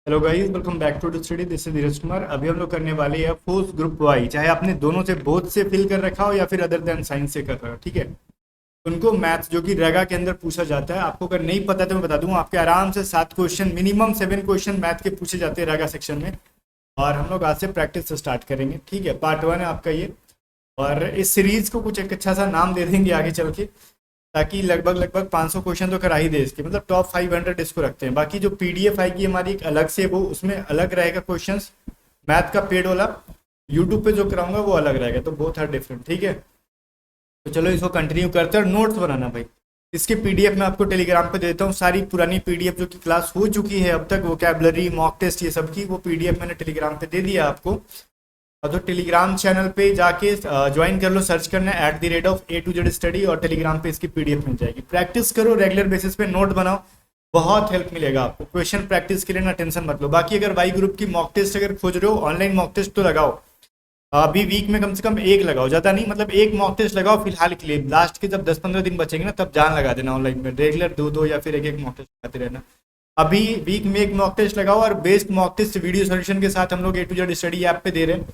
Hello guys, welcome back to study. This is Dheeraj Kumar. अभी हम लोग करने वाले हैं फोर्स ग्रुप वाई, चाहे आपने दोनों से बोथ से फिल कर रखा हो या फिर अदर देन साइंस से कर रहा हो, ठीक है। उनको मैथ्स जो कि रेगा के अंदर पूछा जाता है, आपको अगर नहीं पता तो मैं बता दूंगा। आपके आराम से 7 क्वेश्चन, मिनिमम 7 क्वेश्चन मैथ के पूछे जाते हैं रेगा सेक्शन में। और हम लोग आज से प्रैक्टिस स्टार्ट करेंगे, ठीक है। पार्ट 1 है आपका ये। और इस सीरीज को कुछ एक अच्छा सा नाम दे देंगे आगे चल के, ताकि लगभग लगभग 500 क्वेश्चन तो करा ही दे इसके, मतलब टॉप 500 इसको रखते हैं। बाकी जो पीडीएफ आएगी हमारी एक अलग से, वो उसमें अलग रहेगा क्वेश्चंस। मैथ का पेड वाला यूट्यूब पे जो कराऊंगा वो अलग रहेगा, तो बोथ आर डिफरेंट, ठीक है। तो चलो इसको कंटिन्यू करते हैं। और नोट्स बनाना भाई, इसके पीडीएफ मैं आपको टेलीग्राम पे देता हूँ। सारी पुरानी पीडीएफ जो कि क्लास हो चुकी है अब तक, वोकैबलरी, मॉक टेस्ट, ये सब की वो पीडीएफ मैंने टेलीग्राम पे दे दिया आपको। और तो टेलीग्राम चैनल पे जाके ज्वाइन कर लो, सर्च करना है @A to Z स्टडी, और टेलीग्राम पे इसकी पीडीएफ मिल जाएगी। प्रैक्टिस करो रेगुलर बेसिस पे, नोट बनाओ, बहुत हेल्प मिलेगा आपको। क्वेश्चन प्रैक्टिस के लिए ना टेंशन मत लो। बाकी अगर वाई ग्रुप की मॉक टेस्ट अगर खोज रहे हो, ऑनलाइन मॉक टेस्ट तो लगाओ। अभी वीक में कम से कम एक लगाओ, ज़्यादा नहीं, मतलब एक मॉक टेस्ट लगाओ फिलहाल के लिए। लास्ट के जब 10-15 दिन बचेंगे ना, तब जान लगा देना ऑनलाइन में। रेगुलर दो या फिर एक मॉक टेस्ट लगाते रहना। अभी वीक में एक मॉक टेस्ट लगाओ, और best mock test video solution के साथ हम लोग A to Z study app पे दे रहे हैं।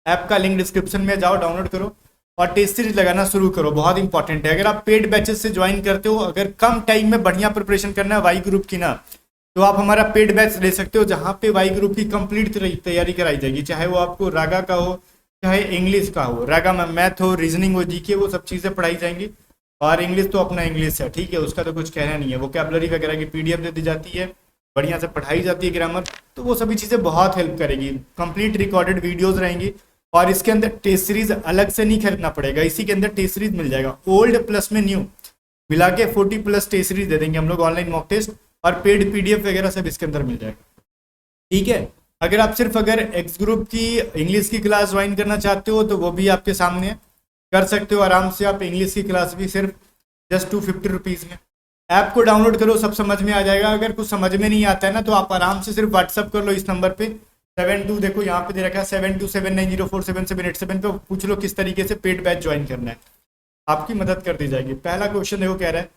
ऐप का लिंक डिस्क्रिप्शन में, जाओ डाउनलोड करो और टेस्ट सीरीज लगाना शुरू करो, बहुत इंपॉर्टेंट है। अगर आप पेड बैचेस से ज्वाइन करते हो, अगर कम टाइम में बढ़िया प्रिपरेशन करना है वाई ग्रुप की ना, तो आप हमारा पेड बैच ले सकते हो, जहाँ पे वाई ग्रुप की कंप्लीट तैयारी कराई जाएगी। चाहे वो आपको रागा का हो, चाहे इंग्लिश का हो, रागा में मैथ हो, रीजनिंग हो, जीके, वो सब चीज़ें पढ़ाई जाएंगी। और इंग्लिश तो अपना इंग्लिश है, ठीक है, उसका तो कुछ कहना नहीं है। वोकैबलरी वगैरह की पीडीएफ दे दी जाती है, बढ़िया से पढ़ाई जाती है, ग्रामर, तो वो सभी चीज़ें बहुत हेल्प करेगी। कंप्लीट रिकॉर्डेड वीडियोज रहेंगी। और इसके अंदर टेस्ट सीरीज अलग से नहीं खरीदना पड़ेगा, इसी के अंदर टेस्ट सीरीज मिल जाएगा। ओल्ड प्लस में न्यू मिला के 40+ टेस्ट सीरीज दे देंगे हम लोग, ऑनलाइन मॉक टेस्ट और पेड पीडीएफ वगैरह सब इसके अंदर मिल जाएगा, ठीक है। अगर आप सिर्फ अगर एक्स ग्रुप की इंग्लिश की क्लास ज्वाइन करना चाहते हो, तो वो भी आपके सामने है, कर सकते हो आराम से आप। इंग्लिश की क्लास भी सिर्फ जस्ट 250 रुपीज़ में। ऐप को डाउनलोड करो, सब समझ में आ जाएगा। अगर कुछ समझ में नहीं आता है ना, तो आप आराम से सिर्फ व्हाट्सअप कर लो इस नंबर पे 72, देखो यहाँ पे दे रखा है 7279047787 पे, पूछ लो किस तरीके से पेड बैच ज्वाइन करना है, आपकी मदद कर दी जाएगी। पहला क्वेश्चन देखो, कह रहा है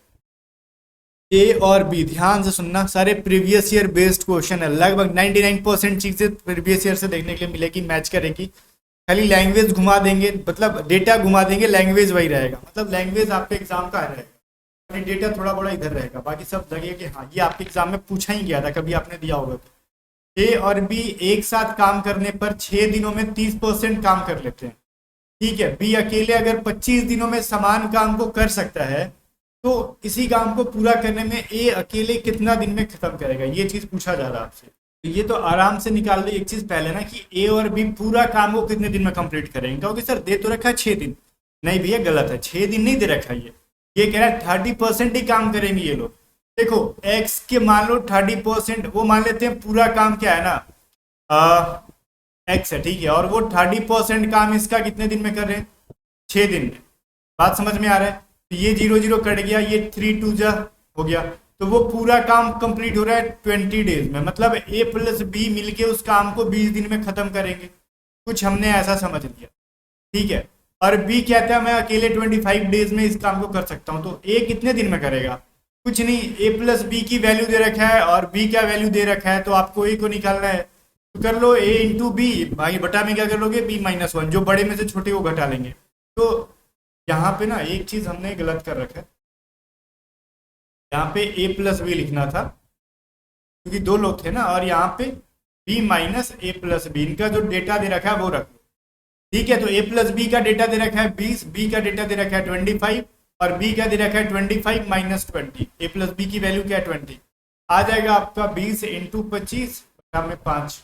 ए और बी, ध्यान से सुनना, सारे प्रीवियस ईयर बेस्ड क्वेश्चन है। लगभग 99% चीजें प्रीवियस ईयर से देखने के लिए मिलेगी, मैच करेगी। खाली लैंग्वेज घुमा देंगे, मतलब डेटा घुमा देंगे, लैंग्वेज वही रहेगा, मतलब लैंग्वेज आपके एग्जाम का रहेगा, डेटा थोड़ा बड़ा इधर रहेगा, बाकी सब लगेगा कि हाँ ये आपके एग्जाम में पूछा ही गया था, कभी आपने दिया होगा। तो ए और बी एक साथ काम करने पर 6 दिनों में 30% काम कर लेते हैं, ठीक है। बी अकेले अगर 25 दिनों में समान काम को कर सकता है, तो इसी काम को पूरा करने में ए अकेले कितना दिन में खत्म करेगा, ये चीज पूछा जा रहा है आपसे। तो ये तो आराम से निकाल दो एक चीज पहले ना, कि ए और बी पूरा काम को कितने दिन में कंप्लीट करेंगे। क्योंकि सर दे तो रखा है 6 दिन, नहीं भैया गलत है, 6 दिन नहीं दे रखा है। ये कह रहा है 30% ही काम करेंगे ये लोग। देखो एक्स के मान लो 30%, वो मान लेते हैं पूरा काम क्या है ना, एक्स है, ठीक है, और वो 30% काम इसका कितने दिन में कर रहे हैं, 6 दिन में। बात समझ में आ रहा है। तो ये 0 0 कट गया, ये 3 2 जा हो गया, तो वो पूरा काम कंप्लीट हो रहा है 20 डेज में। मतलब ए प्लस बी मिलके उस काम को 20 दिन में खत्म करेंगे, कुछ हमने ऐसा समझ लिया, ठीक है। और बी कहता है मैं अकेले 25 डेज में इस काम को कर सकता हूँ, तो ए कितने दिन में करेगा, कुछ नहीं। ए प्लस बी की वैल्यू दे रखा है और बी क्या वैल्यू दे रखा है, तो आपको ए को निकालना है, तो कर लो ए इंटू बी, भाई बटा में क्या कर लोगे, b-1, जो बड़े में से छोटे को घटा लेंगे। तो यहाँ पे ना एक चीज हमने गलत कर रखा है, यहाँ पे ए प्लस बी लिखना था, क्योंकि 2 लोग थे ना, और यहाँ पे b-a प्लस बी, इनका जो डेटा दे रखा है वो रख लो, ठीक है। तो a प्लस बी का डेटा दे रखा है 20, बी का डेटा दे रखा है 25, और बी का दे रखा है 25 - 20। ए प्लस बी की वैल्यू क्या है 20, आ जाएगा आपका 20 × 25 में 5,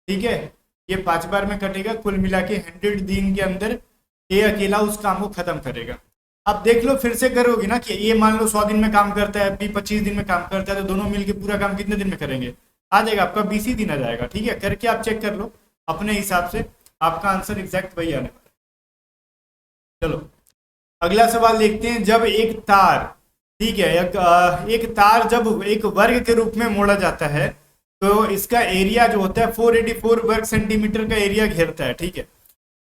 ठीक है। ये 5 बार में कटेगा, कुल मिला के 100 दिन के अंदर ए अकेला उस काम को खत्म करेगा। अब देख लो फिर से करोगे ना, कि ए मान लो 100 दिन में काम करता है, बी 25 दिन में काम करता है, तो दोनों मिलके पूरा काम कितने दिन में करेंगे, आ जाएगा आपका 20 ही दिन आ जाएगा, ठीक है। करके आप चेक कर लो अपने हिसाब से, आपका आंसर एग्जैक्ट वही आने वाला है। चलो अगला सवाल देखते हैं। जब एक तार, ठीक है, एक तार जब एक वर्ग के रूप में मोड़ा जाता है, तो इसका एरिया जो होता है 484 वर्ग सेंटीमीटर का एरिया घेरता है, ठीक है।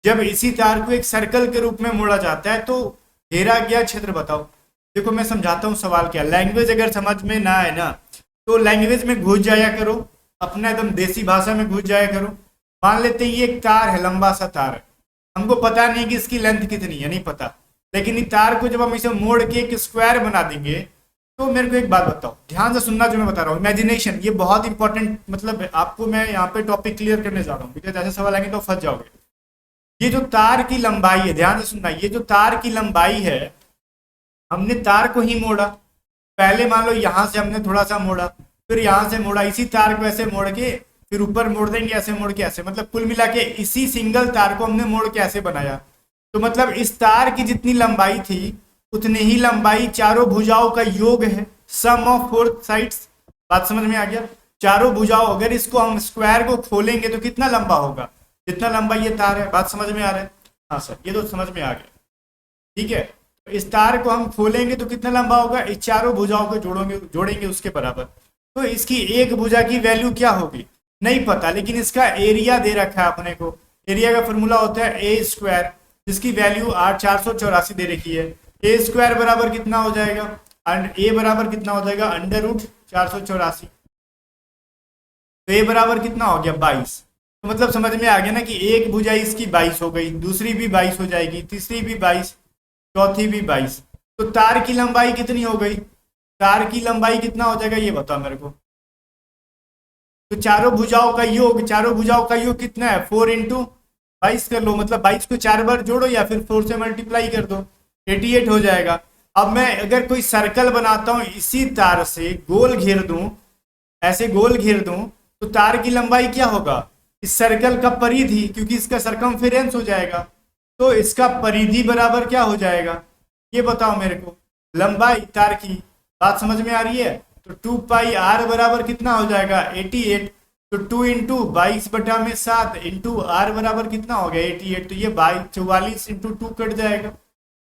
जब इसी तार को एक सर्कल के रूप में मोड़ा जाता है, तो घेरा गया क्षेत्र बताओ। देखो मैं समझाता हूँ सवाल क्या। लैंग्वेज अगर समझ में ना आए ना, तो लैंग्वेज में घुस जाया करो, अपना एकदम देसी भाषा में घुस जाया करो। मान लेते हैं ये एक तार है, लंबा सा तार है, हमको पता नहीं कि इसकी लेंथ कितनी है, नहीं पता, लेकिन इस तार को जब हम इसे मोड़ के एक स्क्वायर बना देंगे, तो मेरे को एक बात बताओ, ध्यान से सुनना जो मैं बता रहा हूँ, इमेजिनेशन, ये बहुत इंपॉर्टेंट, मतलब आपको मैं यहाँ पे टॉपिक क्लियर करने जा रहा हूँ, बिकॉज ऐसे सवाल आएंगे तो फंस जाओगे। ये जो तार की लंबाई है, ध्यान से सुनना, ये जो तार की लंबाई है, हमने तार को ही मोड़ा, पहले मान लो यहाँ से हमने थोड़ा सा मोड़ा, फिर यहाँ से मोड़ा, इसी तार को ऐसे मोड़ के फिर ऊपर मोड़ देंगे, ऐसे मोड़ के ऐसे, मतलब कुल मिला के इसी सिंगल तार को हमने मोड़ के ऐसे बनाया। तो मतलब इस तार की जितनी लंबाई थी उतनी ही लंबाई चारों भुजाओं का योग है, सम ऑफ फोर साइड्स। बात समझ में आ गया? चारों भुजाओं, अगर इसको हम स्क्वायर को खोलेंगे तो कितना लंबा होगा, जितना लंबा ये तार है। बात समझ में आ रहा है? हाँ सर, ये तो समझ में आ गया, ठीक है। तो इस तार को हम खोलेंगे तो कितना लंबा होगा, इस चारों भुजाओं को जोड़ेंगे उसके बराबर। तो इसकी एक भुजा की वैल्यू क्या होगी नहीं पता, लेकिन इसका एरिया दे रखा है अपने को। एरिया का फॉर्मूला होता है ए स्क्वायर, जिसकी वैल्यू 484 दे रखी है। ए स्क्वायर बराबर कितना हो जाएगा, ए बराबर कितना हो जाएगा, अंडर रूट 484। तो ए बराबर कितना हो गया, 22। तो मतलब समझ में आ गया ना कि एक भुजा इसकी 22 हो गई, दूसरी भी 22 हो जाएगी, तीसरी भी 22, चौथी भी 22। तो तार की लंबाई कितनी हो गई, तार की लंबाई कितना हो जाएगा ये बताओ मेरे को। तो चारों भुजाओं का योग, चारों भुजाओं का योग कितना है, 4 इंटू 22 कर लो, मतलब 22 को 4 बार जोड़ो या फिर 4 से मल्टीप्लाई कर दो, 88 हो जाएगा। अब मैं अगर कोई सर्कल बनाता हूं, इसी तार से गोल घेर दूं, ऐसे गोल घेर दूं, तो तार की लंबाई क्या होगा, इस सर्कल का परिधि, क्योंकि इसका सरकमफेरेंस हो जाएगा, तो इसका परिधि बराबर क्या हो जाएगा ये बताओ मेरे को, लंबाई तार की। बात समझ में आ रही है? तो 2 पाई आर बराबर कितना हो जाएगा, 88। तो 2 इंटू 22/7 इंटू आर बराबर कितना हो गया, 88। तो ये 44 इंटू 2 कट जाएगा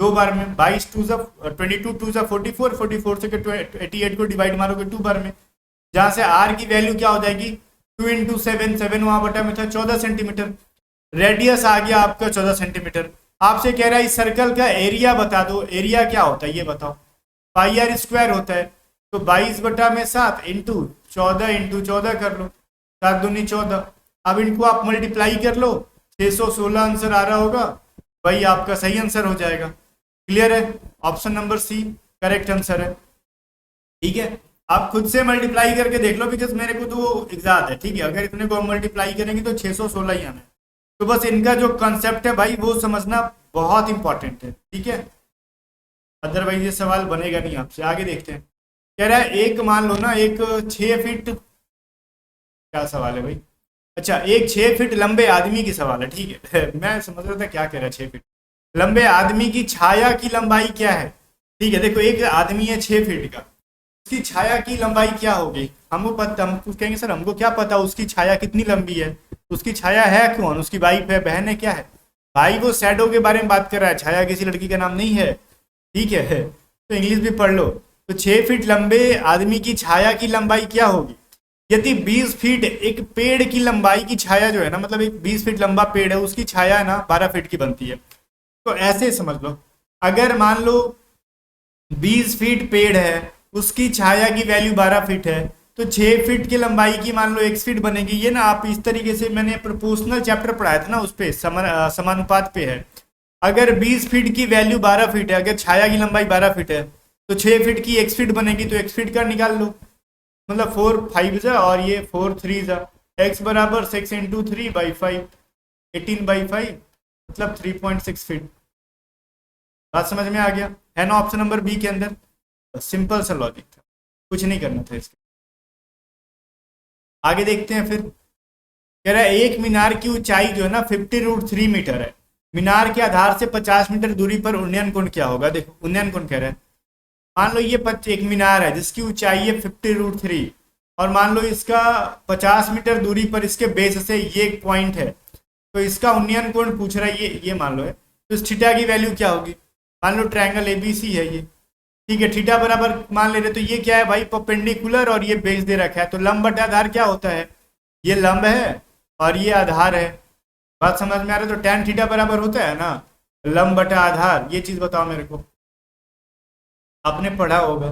दो बार में, 22 2 22 2 44, 44 से 88 को डिवाइड मारोगे 2 बार में, जहां से आर की वैल्यू क्या हो जाएगी, 2 इंटू 7, 7 वहां बटा में था 14 सेंटीमीटर। रेडियस आ गया आपका 14 सेंटीमीटर। आपसे कह रहा है इस सर्कल का एरिया बता दो, एरिया क्या होता है ये बताओ, पाई आर स्क्वायर होता है। तो 22/7 इंटू 14 कर लो, 7 दूनी 14। अब इनको आप मल्टीप्लाई कर लो, 616 आंसर आ रहा होगा, वही आपका सही आंसर हो जाएगा। क्लियर है? Option number C correct answer है, ठीक है। आप खुद से मल्टीप्लाई करके देख लो, बिकॉज मेरे को तो एग्जाम है, ठीक है। अगर इतने को हम मल्टीप्लाई करेंगे तो 616 ही आना है। तो बस इनका जो कंसेप्ट है भाई वो समझना बहुत इंपॉर्टेंट है, ठीक है, अदरवाइज ये सवाल बनेगा नहीं आपसे। आगे देखते हैं, कह रहा है एक मान लो ना, एक 6 फीट, क्या सवाल है भाई, अच्छा एक 6 फीट लंबे आदमी की सवाल है, ठीक है। मैं समझ रहा था क्या कह रहा है, 6 फीट लंबे आदमी की छाया की लंबाई क्या है, ठीक है। देखो एक आदमी है 6 फीट का, उसकी छाया की लंबाई क्या होगी, हमको पता, हम कहेंगे सर हमको क्या पता उसकी छाया कितनी लंबी है, उसकी छाया है कौन, उसकी वाइफ है, बहन है, क्या है भाई, वो शैडो के बारे में बात कर रहा है, छाया किसी लड़की का नाम नहीं है, ठीक है। तो इंग्लिश भी पढ़ लो। तो 6 फीट लंबे आदमी की छाया की लंबाई क्या होगी, यदि 20 फीट एक पेड़ की लंबाई की छाया जो है ना, मतलब एक 20 फीट लंबा पेड़ है, उसकी छाया है ना 12 फीट की बनती है। तो ऐसे समझ लो, अगर मान लो 20 फीट पेड़ है, उसकी छाया की वैल्यू 12 फीट है, तो 6 फीट की लंबाई की मान लो 1 फीट बनेगी। ये ना आप इस तरीके से, मैंने प्रोपोर्शनल चैप्टर पढ़ाया था ना, उस पर समानुपात पे है। अगर 20 फीट की वैल्यू 12 फीट है, अगर छाया की लंबाई 12 फीट है, तो 6 फीट की 1 फीट बनेगी, तो 1 फीट का निकाल लो, मतलब 4 5 जा और ये 4 3 जा, x बराबर 6 इंटू 3/5, 18/5, मतलब 3.6 फीट। बात समझ में आ गया है ना, ऑप्शन नंबर बी के अंदर। सिंपल सा लॉजिक था, कुछ नहीं करना था इसके। आगे देखते हैं फिर, कह रहा है एक मीनार की ऊंचाई जो है ना 50√3 मीटर है, मीनार के आधार से 50 मीटर दूरी पर उन्नयन कोण क्या होगा। देखो उन्नयन कोण कह रहा है, मान लो ये एक मीनार है जिसकी ऊंचाई है 50√3, और मान लो इसका 50 मीटर दूरी पर इसके बेस से ये एक पॉइंट है, तो इसका उन्नयन कोण पूछ रहा है, ये मान लो है, तो इस थीटा की वैल्यू क्या होगी। मान लो ट्रायंगल एबीसी है ये, ठीक है, थीटा बराबर मान ले रहे, तो ये क्या है भाई, परपेंडिकुलर, और ये बेस दे रखा है, तो लंब बटा आधार क्या होता है, ये लंब है और ये आधार है। बात समझ में आ रहा है? तो tan थीटा बराबर होता है ना लंब बटा आधार। ये चीज बताओ मेरे को, आपने पढ़ा होगा,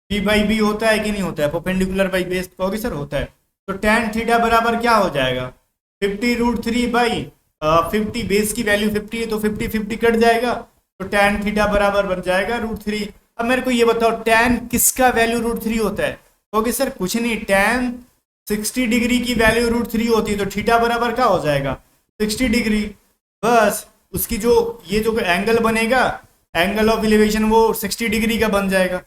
p/b होता है कि नहीं होता है, परपेंडिकुलर बाई बेस, कहोगे सर होता है। तो tan थीटा बराबर क्या हो जाएगा 50√3 बाई 50, बेस की वैल्यू 50 है तो 50 कट जाएगा, तो tan थीटा बराबर बन जाएगा √3। अब मेरे को ये बताओ tan किसका वैल्यू √3 होता है? क्योंकि सर कुछ नहीं, tan 60 डिग्री की वैल्यू √3 होती है, तो थीटा बराबर क्या हो जाएगा 60 डिग्री। बस उसकी जो ये जो एंगल बनेगा, एंगल ऑफ एलिवेशन, वो 60 डिग्री का बन जाएगा।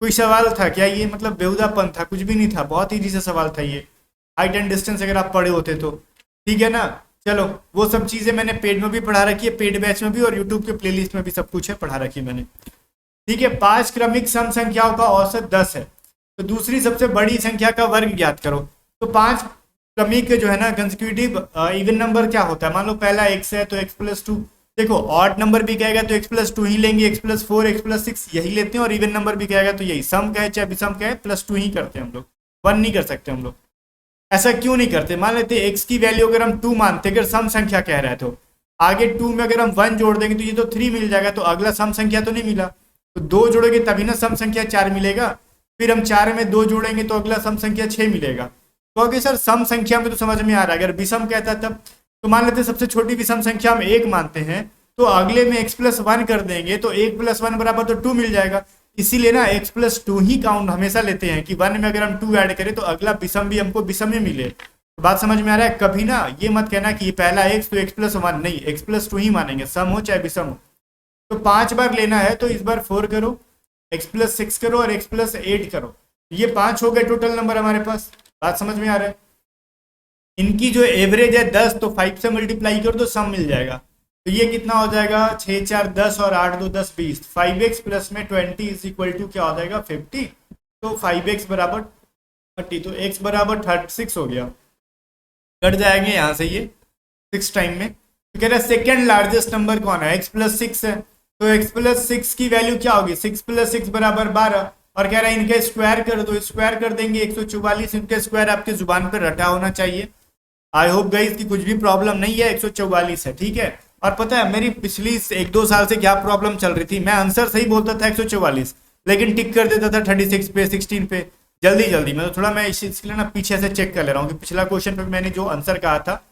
कोई सवाल था क्या ये? मतलब बेहुदापन था, कुछ भी नहीं था, बहुत इजी सा सवाल था ये, हाइट एंड डिस्टेंस अगर आप पढ़े होते तो। ठीक है ना? चलो वो सब चीज़ें मैंने पेड में भी पढ़ा रखी है, पेड बैच में भी, और यूट्यूब के प्लेलिस्ट में भी सब कुछ है, पढ़ा रखी है मैंने। ठीक है, 5 क्रमिक सम संख्याओं का औसत 10 है, तो दूसरी सबसे बड़ी संख्या का वर्ग ज्ञात करो। तो 5 क्रमिक जो है ना कंसेक्यूटिव इवन नंबर क्या होता है? मान लो पहला x है तो x+2, देखो ऑड नंबर भी कहेगा तो x+2 ही लेंगे, x+4 x+6 यही लेते हैं, और इवन नंबर भी कहेगा तो यही, सम कहे चाहे विषम कहे +2 ही करते हैं हम लोग, 1 नहीं कर सकते हम लोग। ऐसा क्यों नहीं करते? मान लेते x की वैल्यू अगर हम 2 मानते, अगर सम संख्या कह रहा है तो आगे 2 में अगर हम 1 जोड़ देंगे तो ये तो 3 मिल जाएगा, तो अगला सम संख्या तो नहीं मिला, तो 2 जोड़ेंगे तभी ना सम संख्या 4 मिलेगा, फिर हम 4 में 2 जोड़ेंगे तो अगला सम संख्या 6 मिलेगा। तो अगर सर सम संख्या में तो समझ में आ रहा है, अगर विषम कहता तब तो मान लेते सबसे छोटी विषम संख्या हम 1 मानते हैं, तो अगले में x+1 कर देंगे तो 1+1 बराबर तो 2 मिल जाएगा, इसीलिए ना x+2 ही काउंट हमेशा लेते हैं कि 1 में अगर हम 2 ऐड करें तो अगला विषम भी हमको विषम ही मिले। तो बात समझ में आ रहा है? कभी ना ये मत कहना कि पहला x तो x+1, नहीं, x+2 ही मानेंगे, सम हो चाहे विषम हो। तो 5 बार लेना है तो इस बार 4 करो, x+6 करो और x+8 करो, ये 5 हो गए टोटल नंबर हमारे पास। बात समझ में आ रहा है? इनकी जो एवरेज है 10, तो 5 से मल्टीप्लाई करो तो सम मिल जाएगा, तो ये कितना हो जाएगा 6 4 10 और 8 2 10 20, 5x प्लस में 20 इज इक्वल टू क्या हो जाएगा 50, तो 5x बराबर 30, तो x बराबर 36 हो गया, कट जाएंगे यहाँ से ये 6 टाइम में। तो कह रहा है सेकेंड लार्जेस्ट नंबर कौन है? x+6 है, तो x+6 की वैल्यू क्या होगी 6 + 6 बराबर 12, और कह रहा है इनका स्क्वायर कर दो, स्क्वायर कर देंगे 144, इनका स्क्वायर आपके जुबान पर रटा होना चाहिए। आई होप गाइस की कुछ भी प्रॉब्लम नहीं है, 144 है, ठीक है। और पता है मेरी पिछली 1-2 साल से क्या प्रॉब्लम चल रही थी, मैं आंसर सही बोलता था 144, लेकिन टिक कर देता था 36 पे 16 पे, जल्दी जल्दी। मतलब थोड़ा मैं इसके लिए ना पीछे से चेक कर ले रहा हूँ कि पिछला क्वेश्चन पे मैंने जो आंसर कहा था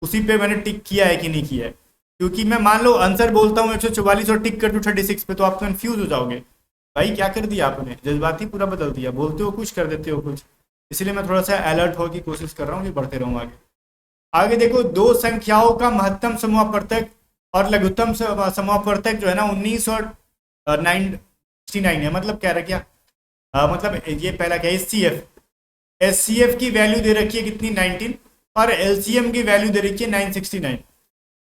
उसी पे मैंने टिक किया है कि नहीं किया है, क्योंकि मैं मान लो आंसर बोलता हूँ 144 और टिक कर दूँ 36 पे तो आप कंफ्यूज हो जाओगे, भाई क्या कर दिया आपने, जज्बाती पूरा बदल दिया, बोलते हो कुछ कर देते हो कुछ। इसलिए मैं थोड़ा सा अलर्ट होने की कोशिश कर रहा हूँ कि बढ़ते रहूँ आगे। आगे देखो, दो संख्याओं का महत्तम समूहवर्तक और लघुत्तम समूहवर्तक जो है ना 19 और 69 है, मतलब कह रहा क्या मतलब ये पहला क्या एचसीएफ की वैल्यू दे रखी है कितनी 19, और एलसीएम की वैल्यू दे रखी है 969।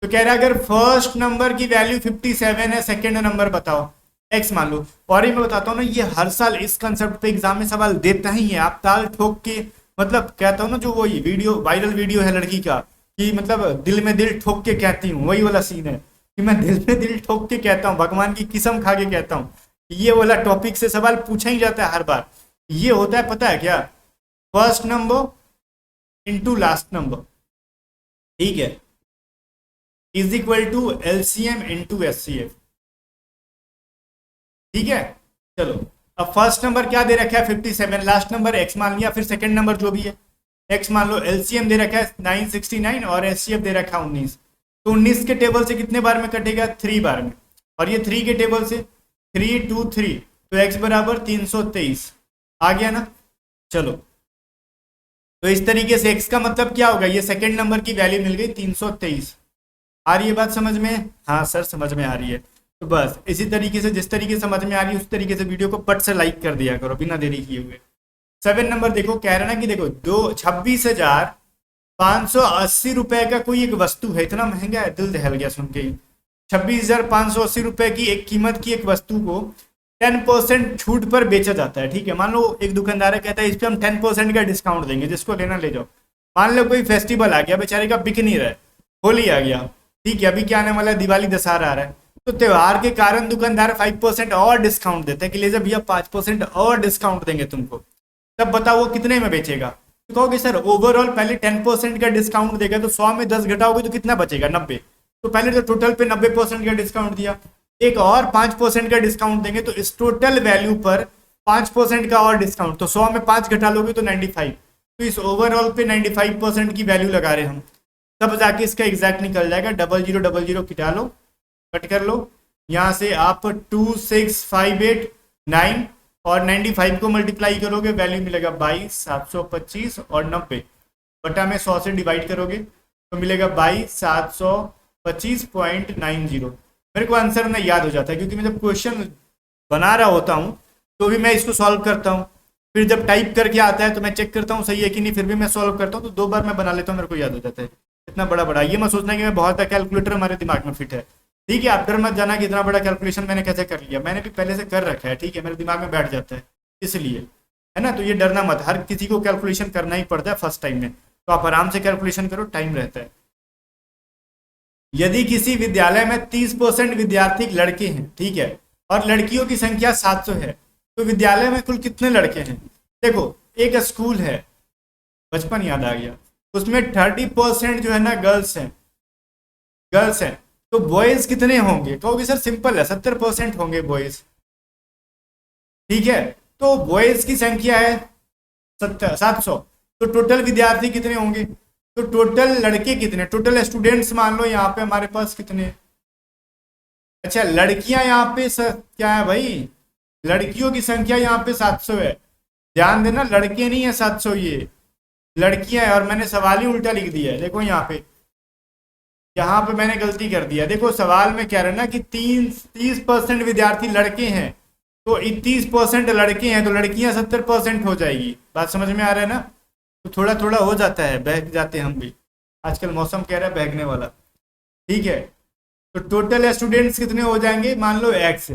तो कह रहा है अगर फर्स्ट नंबर की वैल्यू 57 है, सेकेंड नंबर बताओ, एक्स मान लो। और ये मैं बताता हूँ ना, ये हर साल इस कंसेप्ट पे एग्जाम में सवाल देता ही है, आप ताल ठोक के, मतलब कहता हूँ ना जो वो वीडियो वायरल वीडियो है लड़की का कि मतलब दिल में दिल ठोक के कहती हूँ, वही वाला सीन है कि मैं दिल में दिल ठोक के कहता हूँ, भगवान की कसम खा के कहता हूँ, ये वाला टॉपिक से सवाल पूछा ही जाता है हर बार। ये होता है पता है क्या, first number into last number, ठीक है, is equal to LCM into HCF, ठीक है। चलो अब फर्स्ट नंबर क्या दे रखा है 57, लास्ट नंबर एक्स मान लिया, फिर सेकंड नंबर जो भी है एक्स मान लो, एलसीएम दे रखा है 969 और एचसीएफ दे रखा है 19, तो 19 के टेबल से कितने बार में कटेगा 3 बार में, और ये 3 के टेबल से 3 2 3, तो एक्स बराबर 323 आ गया ना। चलो तो इस तरीके से एक्स का मतलब क्या होगा, ये सेकंड नंबर की वैल्यू मिल गई 323। आ रही है बात समझ में? हाँ सर समझ में आ रही है। तो बस इसी तरीके से, जिस तरीके से समझ में आ रही है उस तरीके से वीडियो को पट से लाइक कर दिया करो बिना देरी किए हुए। 7 नंबर देखो, कह रहा ना कि देखो 26,580 रुपए का कोई एक वस्तु है, इतना महंगा है, दिल दहल गया सुन के ही। 26,580 रुपए की एक कीमत की एक वस्तु को 10% छूट पर बेचा जाता है, ठीक है। मान लो एक दुकानदार कहता है इस पर हम 10% का डिस्काउंट देंगे, जिसको लेना ले जाओ। मान लो कोई फेस्टिवल आ गया, बेचारे का बिक नहीं रहा है, होली आ गया, ठीक है, अभी क्या आने वाला है, दिवाली दशहरा आ रहा है, तो त्योहार के कारण दुकानदार 5% और डिस्काउंट देता है कि ले जा भैया 5% और डिस्काउंट देंगे तुमको, तब बताओ वो कितने में बेचेगा। तो कहोगे सर ओवरऑल पहले 10% का डिस्काउंट देगा तो 100 में 10 घटाओगे तो कितना बचेगा 90, तो पहले तो टोटल पे 90% का डिस्काउंट दिया, एक और 5% का डिस्काउंट देंगे तो इस टोटल वैल्यू पर 5% का और डिस्काउंट, तो 100 में 5 घटा लोगे तो 95, तो इस ओवरऑल पे 95% की वैल्यू लगा रहे हम, तब जाके इसका एग्जैक्ट निकल जाएगा। 0000 घटा लो, कट कर लो, यहाँ से आप 26589 और 95 को मल्टीप्लाई करोगे, वैल्यू मिलेगा 22,725 और 90 बटा में 100 से डिवाइड करोगे तो मिलेगा 22,725.90। मेरे को आंसर ना याद हो जाता है, क्योंकि मैं जब क्वेश्चन बना रहा होता हूँ तो भी मैं इसको सॉल्व करता हूँ, फिर जब टाइप करके आता है तो मैं चेक करता हूँ सही है कि नहीं, फिर भी मैं सॉल्व करता हूँ, तो 2 बार मैं बना लेता हूँ, मेरे को याद हो जाता है। इतना बड़ा बड़ा ये मत सोचना कि मैं बहुत कैलकुलेटर हमारे दिमाग में फिट है, ठीक है। आप डर मत जाना कि इतना बड़ा कैलकुलेशन मैंने कैसे कर लिया, मैंने भी पहले से कर रखा है, ठीक है, मेरे दिमाग में बैठ जाता है इसलिए, है ना। तो ये डरना मत, हर किसी को कैलकुलेशन करना ही पड़ता है फर्स्ट टाइम में, तो आप आराम से कैलकुलेशन करो, टाइम रहता है। यदि किसी विद्यालय में 30% विद्यार्थी लड़के हैं, ठीक है, और लड़कियों की संख्या 700 है, तो विद्यालय में कुल कितने लड़के हैं। देखो एक स्कूल है, बचपन याद आ गया, उसमें 30% जो है ना गर्ल्स हैं, गर्ल्स हैं, तो बॉयज कितने होंगे। कहोगे सर सिंपल है, 70% होंगे बॉयज, ठीक है। तो बॉयज की संख्या है 700, तो टोटल विद्यार्थी कितने होंगे, तो टोटल लड़के कितने, टोटल स्टूडेंट्स मान लो यहाँ पे हमारे पास कितने। अच्छा लड़कियां यहाँ पे क्या है भाई, लड़कियों की संख्या यहाँ पे 700 है, ध्यान देना, लड़के नहीं है 700, ये लड़कियां हैं, और मैंने सवाल ही उल्टा लिख दिया है। देखो यहाँ पे मैंने गलती कर दिया। देखो सवाल में कह रहे ना कि 30% विद्यार्थी लड़के हैं, तो 30% लड़के हैं, तो लड़कियां 70% हो जाएगी। बात समझ में आ रहा है ना। तो थोड़ा थोड़ा हो जाता है, बहक जाते हैं हम भी, आजकल मौसम कह रहा है बहकने वाला, ठीक है। तो टोटल स्टूडेंट्स कितने हो जाएंगे, मान लो x,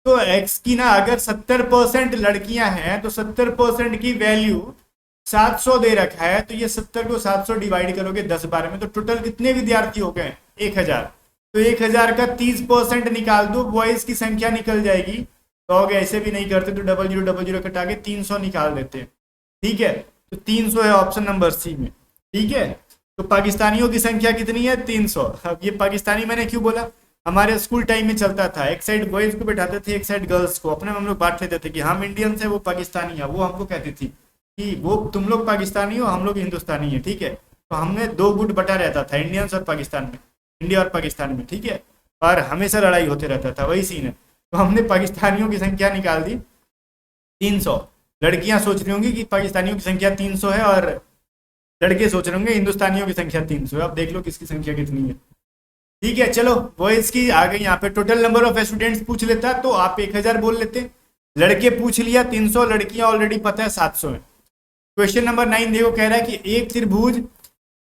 तो x की ना अगर 70% लड़कियां हैं तो 70% की वैल्यू 700 दे रखा है, तो ये 70 को 700 डिवाइड करोगे 10-12 में, तो टोटल कितने विद्यार्थी हो गए 1000। तो 1000 का 30% निकाल दो, बॉयज की संख्या निकल जाएगी। तो ऐसे भी नहीं करते तो 0000 कटा के 300 निकाल देते हैं, ठीक है। तो 300 है ऑप्शन नंबर सी में, ठीक है। तो पाकिस्तानियों की संख्या कितनी है 300। अब ये पाकिस्तानी मैंने क्यों बोला, हमारे स्कूल टाइम में चलता था, एक साइड बॉयज को बैठाते थे, एक साइड गर्ल्स को, अपने में हम लोग बांट लेते थे कि हम इंडियंस है वो पाकिस्तानी है, वो हमको कहती थी कि वो तुम लोग पाकिस्तानी हो हम लोग हिंदुस्तानी है, ठीक है। तो हमने 2 गुट बटा रहता था, इंडियंस और पाकिस्तान में, इंडिया और पाकिस्तान में, ठीक है, और हमेशा लड़ाई होते रहता था, वही सीन है। तो हमने पाकिस्तानियों की संख्या निकाल दी 300। लड़कियां सोच रही होंगी कि पाकिस्तानियों की संख्या 300 है, और लड़के सोच रहे होंगे हिंदुस्तानियों की संख्या 300 है। अब देख लो किसकी संख्या कितनी है, ठीक है। चलो बॉयज की आ गई, यहाँ पे टोटल नंबर ऑफ स्टूडेंट्स पूछ लेता तो आप 1000 बोल लेते, लड़के पूछ लिया 300, लड़कियां ऑलरेडी पता है 700 है। क्वेश्चन नंबर 9 देखो, कह रहा है कि एक त्रिभुज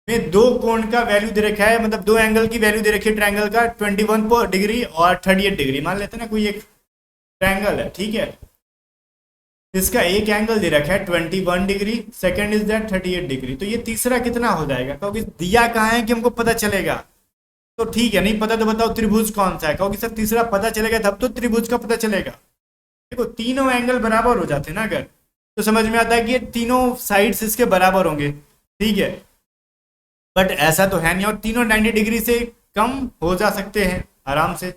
में 2 कोण का वैल्यू दे रखा है, मतलब 2 एंगल की वैल्यू दे रखी है ट्रायंगल का, 21 डिग्री और 38 डिग्री मान लेते हैं ना, कोई एक ट्रायंगल है, ठीक है। इसका एक एंगल दे रखा है 21 degree, second is that 38 degree, तो ये तीसरा कितना हो जाएगा। क्योंकि दिया कहाँ है कि हमको पता चलेगा, तो ठीक है, नहीं पता तो बताओ त्रिभुज कौन सा है। क्योंकि सर तीसरा पता चलेगा तब तो त्रिभुज का पता चलेगा। देखो तीनों एंगल बराबर हो जाते हैं ना अगर, तो समझ में आता है कि ये तीनों साइड्स इसके बराबर होंगे, ठीक है। बट ऐसा तो है नहीं, और तीनों 90 डिग्री से कम हो जा सकते हैं आराम से।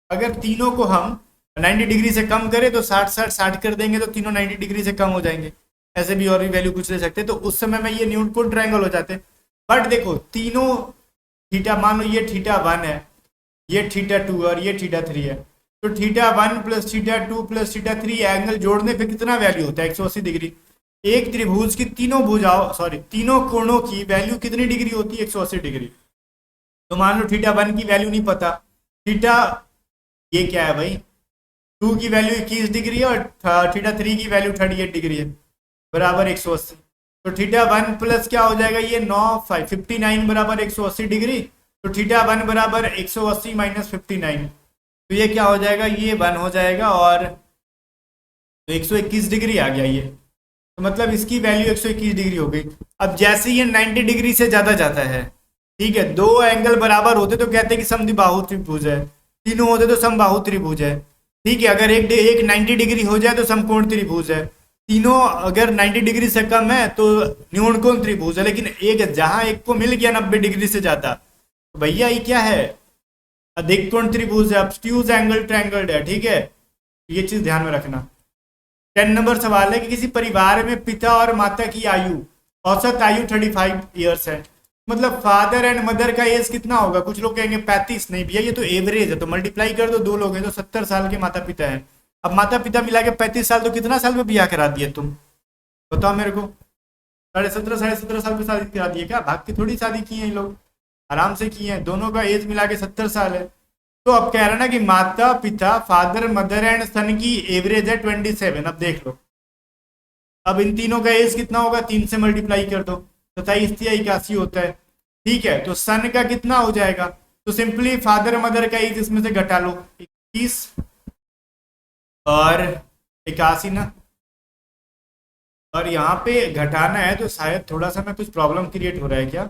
अगर तीनों को हम 90 डिग्री से कम करें तो 60-60-60 कर देंगे, तो तीनों 90 डिग्री से कम हो जाएंगे। ऐसे भी और भी वैल्यू कुछ ले सकते हैं, तो उस समय में ये न्यूटन ट्रायंगल हो जाते हैं। बट देखो तीनों थीटा, मान लो ये θ1 है, ये θ2 और ये θ3 है, तो θ1 प्लस θ2 प्लस θ3 एंगल जोड़ने पे कितना वैल्यू होता है 180 डिग्री। एक त्रिभुज की तीनों कोणों की वैल्यू कितनी डिग्री होती है 180 डिग्री। तो मान लो θ1 की वैल्यू नहीं पता, थीटा ये क्या है भाई 2 की वैल्यू 21 डिग्री है, और θ3 की वैल्यू 38 डिग्री है, बराबर 180। तो θ1 प्लस क्या हो जाएगा, ये 59 बराबर 180 डिग्री, तो θ1 बराबर 180 माइनस 59, तो ये क्या हो जाएगा, ये 1 हो जाएगा, और तो 121 डिग्री आ गया ये, तो मतलब इसकी वैल्यू 121 डिग्री हो गई। अब जैसे ये 90 डिग्री से ज़्यादा जाता है, ठीक है, 2 एंगल बराबर होते तो कहते हैं कि समद्विबाहु त्रिभुज है, तीनों होते तो समबाहु त्रिभुज है, ठीक है। अगर एक 90 डिग्री हो जाए तो समकोण त्रिभुज है, तीनों अगर 90 डिग्री से कम है तो न्यूनकोण त्रिभुज है। लेकिन एक जहां एक को मिल गया 90 डिग्री से ज्यादा, तो भैया ये क्या है, अधिक कोण त्रिभुज है, ऑब्ट्यूज एंगल ट्रायंगल है, ठीक है। ये चीज ध्यान में रखना। 10 नंबर सवाल है कि किसी परिवार में पिता और माता की आयु औसत आयु 35 ईयर्स है। मतलब फादर एंड मदर का एज कितना होगा? कुछ लोग कहेंगे 35, नहीं भैया ये तो एवरेज है, तो मल्टीप्लाई कर दो, दो लोग हैं तो 70 साल के माता पिता हैं। अब माता पिता मिला के 35 साल, तो कितना साल में ब्याह करा दिए तुम? बताओ मेरे को। 17.5 17.5 साल में शादी करा दी है क्या? भाग के थोड़ी शादी की है ये लोग, आराम से की है। दोनों का एज मिला के 70 साल है। तो अब कह रहा ना कि माता पिता, फादर मदर एंड सन की एवरेज है 27। अब देख लो, अब इन तीनों का एज कितना होगा? 3 से मल्टीप्लाई कर दो, 27 या 81 होता है। ठीक है, तो सन का कितना हो जाएगा? तो सिंपली फादर मदर का एज इसमें से घटा लो, 21 और 81 ना। और यहाँ पे घटाना है तो शायद थोड़ा सा मैं कुछ प्रॉब्लम क्रिएट हो रहा है क्या?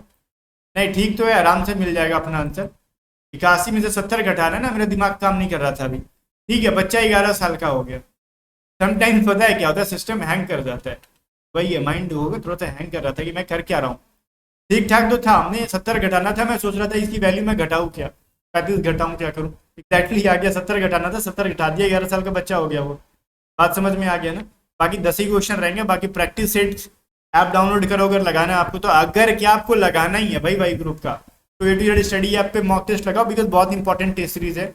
नहीं ठीक तो है, आराम से मिल जाएगा अपना आंसर। 81 में से 70 घटाना है ना, मेरा दिमाग काम नहीं कर रहा था अभी। ठीक है, बच्चा 11 साल का हो गया। समटाइम्स पता है क्या होता है, सिस्टम हैंग कर जाता है। वही है, माइंड होगा थोड़ा सा हैंग कर रहा था कि मैं कर क्या रहा हूँ। ठीक ठाक तो था, हमने 70 घटाना था, मैं सोच रहा था इसकी वैल्यू में घटाऊँ क्या, 35 घटाऊँ क्या करूँ। एग्जैक्टली आ गया, 70 घटाना था, 70 घटा दिया, 11 साल का बच्चा हो गया वो। बात समझ में आ गया ना? बाकी 10 ही क्वेश्चन रहेंगे। बाकी प्रैक्टिस सेट ऐप डाउनलोड करो अगर लगाना है आपको तो। अगर क्या आपको लगाना ही है भाई वाई ग्रुप का, तो ए टू जेड स्टडी ऐप पे मॉक टेस्ट लगाओ, बिकॉज बहुत इंपॉर्टेंट टेस्ट सीरीज है।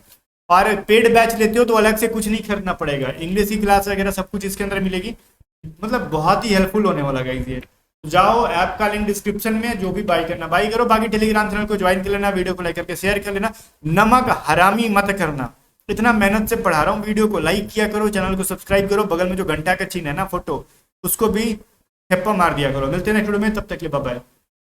और पेड बैच लेते हो तो अलग से कुछ नहीं खरीदना पड़ेगा, इंग्लिश की क्लास वगैरह सब कुछ इसके अंदर मिलेगी। मतलब बहुत ही हेल्पफुल होने वाला गाइस ये। तो जाओ, ऐप का लिंक डिस्क्रिप्शन में, जो भी बाई करना बाई करो। बाकी टेलीग्राम चैनल को ज्वाइन कर लेना, वीडियो को लाइक करके शेयर कर लेना। नमक हरामी मत करना, इतना मेहनत से पढ़ा रहा हूँ। वीडियो को लाइक किया करो, चैनल को सब्सक्राइब करो, बगल में जो घंटा का चिन्ह है ना फोटो, उसको भी ठप्पा मार दिया करो। मिलते हैं नेक्स्ट वीडियो में, तब तक के लिए बाय बाय।